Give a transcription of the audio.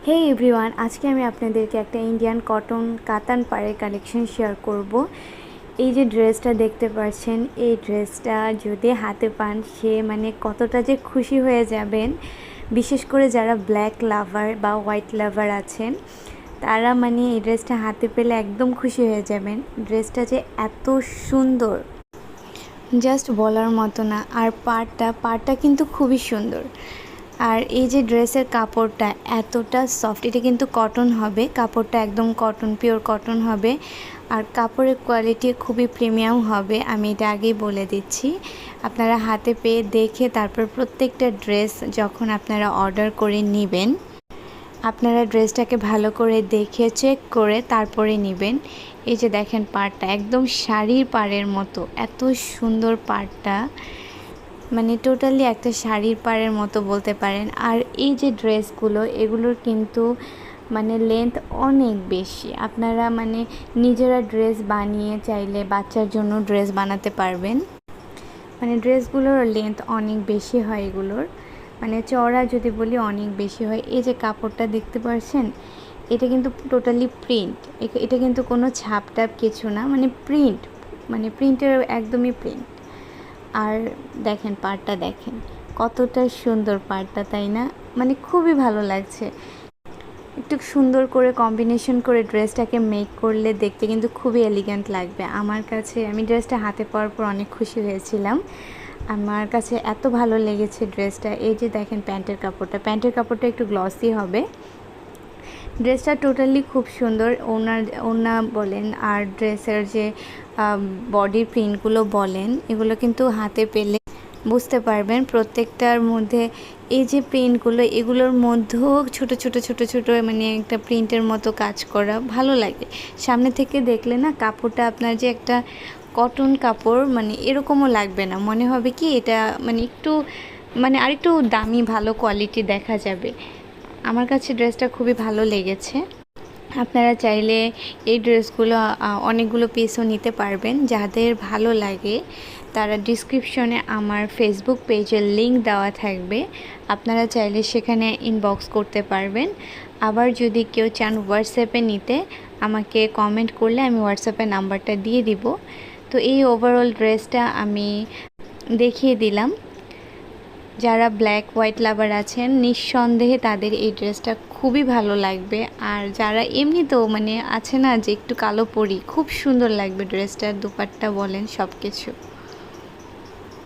হে everyone, আজকে আমি আপনাদেরকে একটা ইন্ডিয়ান কটন কাতান পাড়ের কালেকশন শেয়ার করব। এই যে ড্রেসটা দেখতে পাচ্ছেন, এই ড্রেসটা যদি হাতে পান সে কতটা যে খুশি হয়ে যাবেন। বিশেষ করে যারা ব্ল্যাক লাভার বা হোয়াইট লাভার আছেন তারা এই ড্রেসটা হাতে পেলে একদম খুশি হয়ে যাবেন। ড্রেসটা যে এত সুন্দর জাস্ট বলার মতো না। আর পাড়টা কিন্তু খুবই সুন্দর। আর এই যে ড্রেসের কাপড়টা এতটা সফট, এটা কিন্তু কটন হবে, কাপড়টা একদম কটন, পিওর কটন হবে। আর কাপড়ের কোয়ালিটি খুবই প্রিমিয়াম হবে, আমি এটা আগেই বলে দিচ্ছি। আপনারা হাতে পেয়ে দেখে তারপর প্রত্যেকটা ড্রেস যখন আপনারা অর্ডার করে নেবেন, আপনারা ড্রেসটাকে ভালো করে দেখে চেক করে তারপরে নেবেন। এই যে দেখেন পাড়টা একদম শাড়ির পাড়ের মতো, এত সুন্দর পাড়টা, টোটালি একটা শাড়ির পাড়ের মতো বলতে পারেন। আর এই যে ড্রেসগুলো, এগুলোর কিন্তু লেন্থ অনেক বেশি। আপনারা নিজেরা ড্রেস বানিয়ে চাইলে বাচ্চার জন্য ড্রেস বানাতে পারবেন। ড্রেসগুলোর লেন্থ অনেক বেশি হয়, এগুলোর চওড়া যদি বলি অনেক বেশি হয়। এই যে কাপড়টা দেখতে পাচ্ছেন, এটা কিন্তু টোটালি প্রিন্ট, এটা কিন্তু কোনো ছাপ টাপ কিছু না, প্রিন্ট, প্রিন্টের একদমই প্রিন্ট। আর দেখেন পাড়টা, দেখেন কতটা সুন্দর পাড়টা, তাই না? খুবই ভালো লাগছে। একটু সুন্দর করে কম্বিনেশন করে ড্রেসটাকে মেক করলে দেখতে কিন্তু খুবই এলিগেন্ট লাগবে আমার কাছে। আমি ড্রেসটা হাতে পাওয়ার পর অনেক খুশি হয়েছিলাম, আমার কাছে এত ভালো লেগেছে ড্রেসটা। এই যে দেখেন প্যান্টের কাপড়টা একটু গ্লসি হবে। ড্রেসটা টোটালি খুব সুন্দর, ওনা বলেন আর ড্রেসের যে বডির প্রিন্টগুলো বলেন, এগুলো কিন্তু হাতে পেলে বুঝতে পারবেন। প্রত্যেকটার মধ্যে এই যে প্রিন্টগুলো, এগুলোর মধ্যেও ছোট ছোট একটা প্রিন্টের মতো কাজ করা ভালো লাগে। সামনে থেকে দেখলে না কাপড়টা আপনার যে একটা কটন কাপড় এরকমও লাগবে না, মনে হবে কি এটা একটু আরেকটু দামি ভালো কোয়ালিটি দেখা যাবে। আমার কাছে ড্রেসটা খুবই ভালো লেগেছে। আপনারা চাইলে এই ড্রেসগুলো অনেকগুলো পিসও নিতে পারবেন। যাদের ভালো লাগে তারা ডিসক্রিপশনে আমার ফেসবুক পেজের লিংক দেওয়া থাকবে, আপনারা চাইলে সেখানে ইনবক্স করতে পারবেন। আবার যদি কেউ চান হোয়াটসঅ্যাপে নিতে, আমাকে কমেন্ট করলে আমি হোয়াটসঅ্যাপের নাম্বারটা দিয়ে দিব। তো এই ওভারঅল ড্রেসটা আমি দেখিয়ে দিলাম। যারা ব্ল্যাক হোয়াইট লাভার আছেন নিঃসন্দেহে তাদের এই ড্রেসটা খুবই ভালো লাগবে। আর যারা এমনিতেও আছে না যে একটু কালো পরি, খুব সুন্দর লাগবে ড্রেসটার, দুপাট্টা বলেন সব কিছু।